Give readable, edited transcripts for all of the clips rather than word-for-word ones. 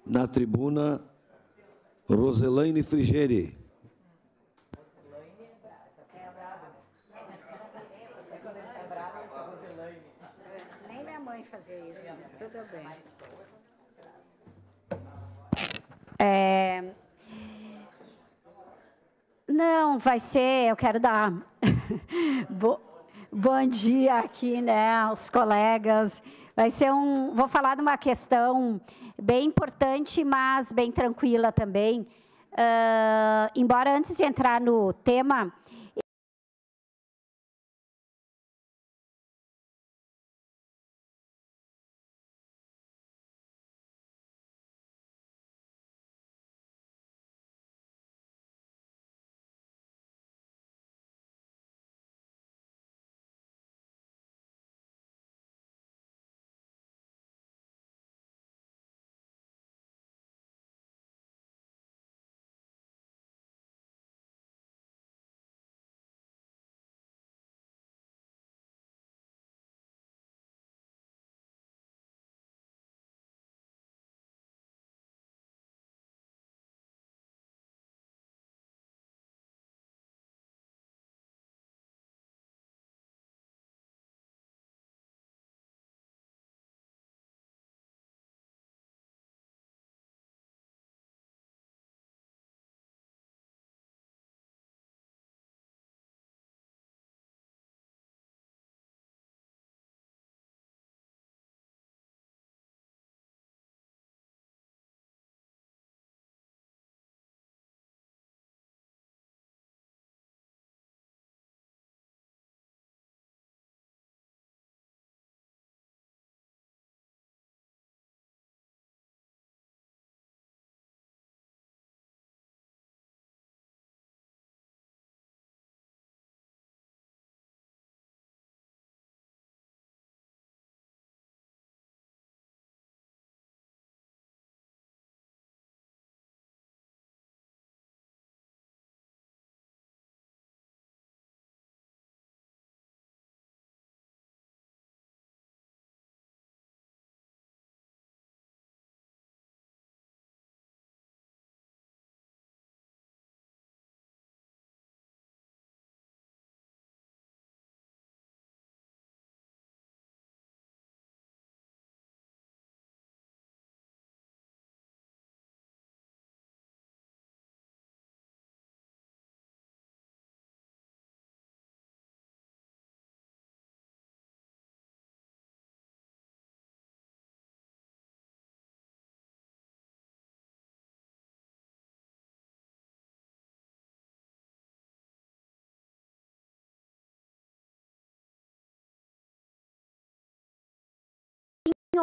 Na tribuna, Roselaine Frigeri. Nem minha mãe fazia isso, tudo bem. Não, vai ser, eu quero dar bom dia aqui, né, aos colegas. Vai ser vou falar de uma questão bem importante, mas bem tranquila também. Embora antes de entrar no tema,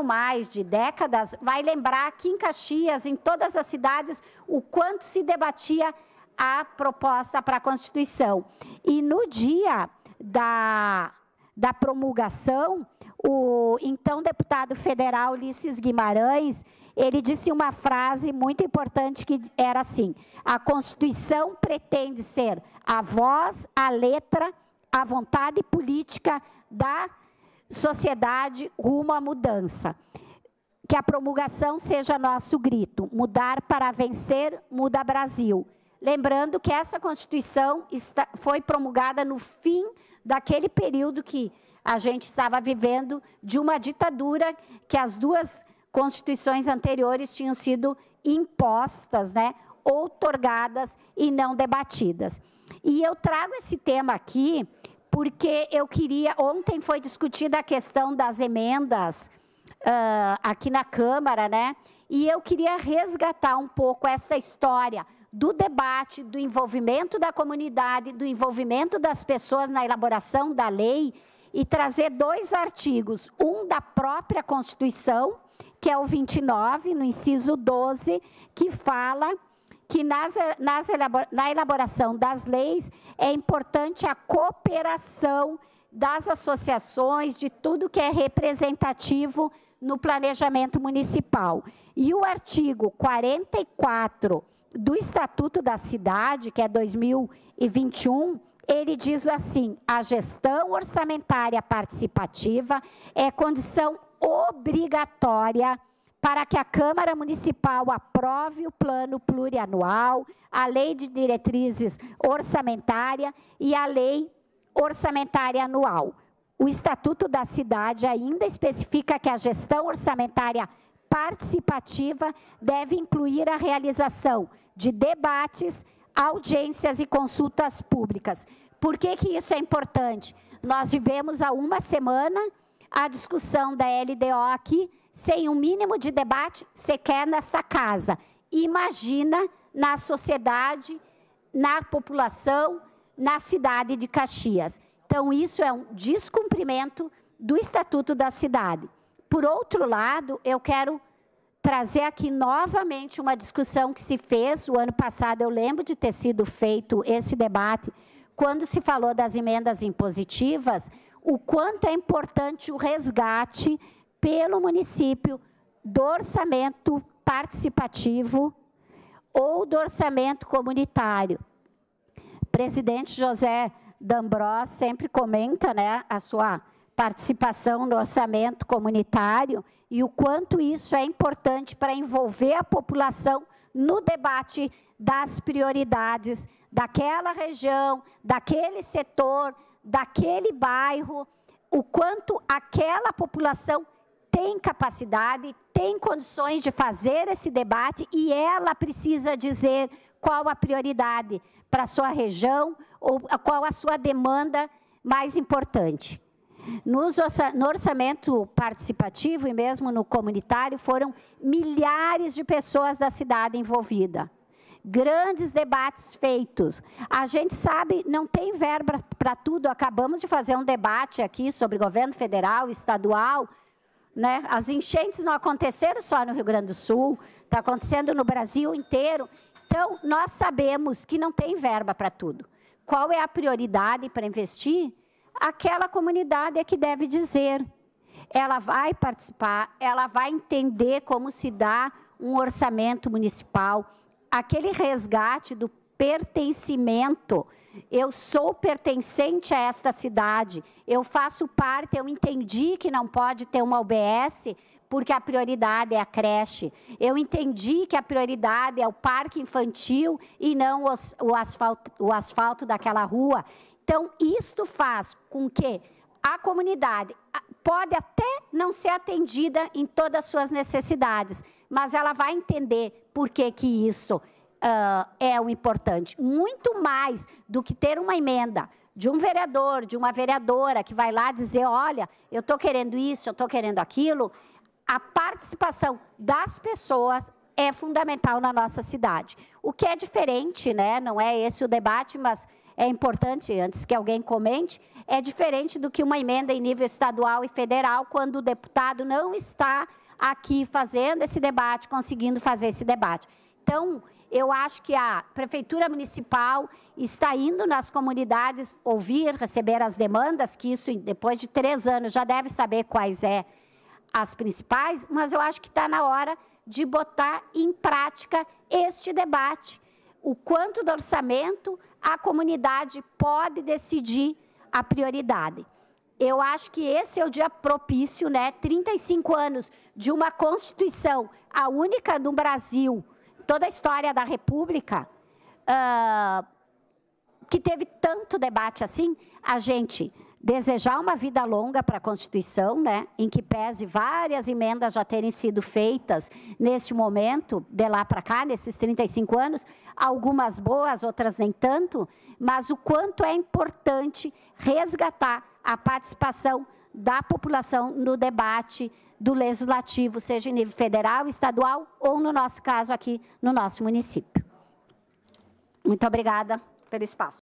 mais de décadas, vai lembrar que em Caxias, em todas as cidades, o quanto se debatia a proposta para a Constituição. E no dia da promulgação, o então deputado federal Ulisses Guimarães, ele disse uma frase muito importante que era assim: a Constituição pretende ser a voz, a letra, a vontade política da sociedade rumo à mudança. Que a promulgação seja nosso grito. Mudar para vencer, muda Brasil. Lembrando que essa Constituição foi promulgada no fim daquele período que a gente estava vivendo de uma ditadura, que as duas constituições anteriores tinham sido impostas, né, outorgadas e não debatidas. E eu trago esse tema aqui porque eu queria, ontem foi discutida a questão das emendas aqui na Câmara, né? E eu queria resgatar um pouco essa história do debate, do envolvimento da comunidade, do envolvimento das pessoas na elaboração da lei e trazer dois artigos, um da própria Constituição, que é o 29, no inciso 12, que fala que na elaboração das leis é importante a cooperação das associações, de tudo que é representativo no planejamento municipal. E o artigo 44 do Estatuto da Cidade, que é 2021, ele diz assim: a gestão orçamentária participativa é condição obrigatória para que a Câmara Municipal aprove o plano plurianual, a lei de diretrizes orçamentária e a lei orçamentária anual. O Estatuto da Cidade ainda especifica que a gestão orçamentária participativa deve incluir a realização de debates, audiências e consultas públicas. Por que isso é importante? Nós vivemos há uma semana a discussão da LDO aqui, sem um mínimo de debate sequer nesta casa. Imagina na sociedade, na população, na cidade de Caxias. Então, isso é um descumprimento do Estatuto da Cidade. Por outro lado, eu quero trazer aqui novamente uma discussão que se fez o ano passado. Eu lembro de ter sido feito esse debate, quando se falou das emendas impositivas, o quanto é importante o resgate pelo município do orçamento participativo ou do orçamento comunitário. O presidente José D'Ambrós sempre comenta, né, a sua participação no orçamento comunitário e o quanto isso é importante para envolver a população no debate das prioridades daquela região, daquele setor, daquele bairro, o quanto aquela população tem capacidade, tem condições de fazer esse debate e ela precisa dizer qual a prioridade para a sua região ou qual a sua demanda mais importante. No orçamento participativo e mesmo no comunitário, foram milhares de pessoas da cidade envolvidas. Grandes debates feitos. A gente sabe, não tem verba para tudo. Acabamos de fazer um debate aqui sobre governo federal, estadual, né? As enchentes não aconteceram só no Rio Grande do Sul, está acontecendo no Brasil inteiro. Então, nós sabemos que não tem verba para tudo. Qual é a prioridade para investir? Aquela comunidade é que deve dizer. Ela vai participar, ela vai entender como se dá um orçamento municipal, aquele resgate do pertencimento. Eu sou pertencente a esta cidade, eu faço parte, eu entendi que não pode ter uma UBS porque a prioridade é a creche. Eu entendi que a prioridade é o parque infantil e não o asfalto daquela rua. Então, isto faz com que a comunidade pode até não ser atendida em todas as suas necessidades, mas ela vai entender por que isso é o importante. Muito mais do que ter uma emenda de um vereador, de uma vereadora que vai lá dizer, olha, eu estou querendo isso, eu estou querendo aquilo, a participação das pessoas é fundamental na nossa cidade. O que é diferente, né? Não é esse o debate, mas é importante, antes que alguém comente, é diferente do que uma emenda em nível estadual e federal, quando o deputado não está aqui fazendo esse debate, conseguindo fazer esse debate. Então, eu acho que a Prefeitura Municipal está indo nas comunidades ouvir, receber as demandas, que isso, depois de 3 anos, já deve saber quais as principais, mas eu acho que está na hora de botar em prática este debate. O quanto do orçamento a comunidade pode decidir a prioridade. Eu acho que esse é o dia propício, né? 35 anos de uma Constituição, a única do Brasil, toda a história da República, que teve tanto debate assim, a gente desejar uma vida longa para a Constituição, né, em que pese várias emendas já terem sido feitas neste momento, de lá para cá, nesses 35 anos, algumas boas, outras nem tanto, mas o quanto é importante resgatar a participação da população no debate do Legislativo, seja em nível federal, estadual ou, no nosso caso, aqui no nosso município. Muito obrigada pelo espaço.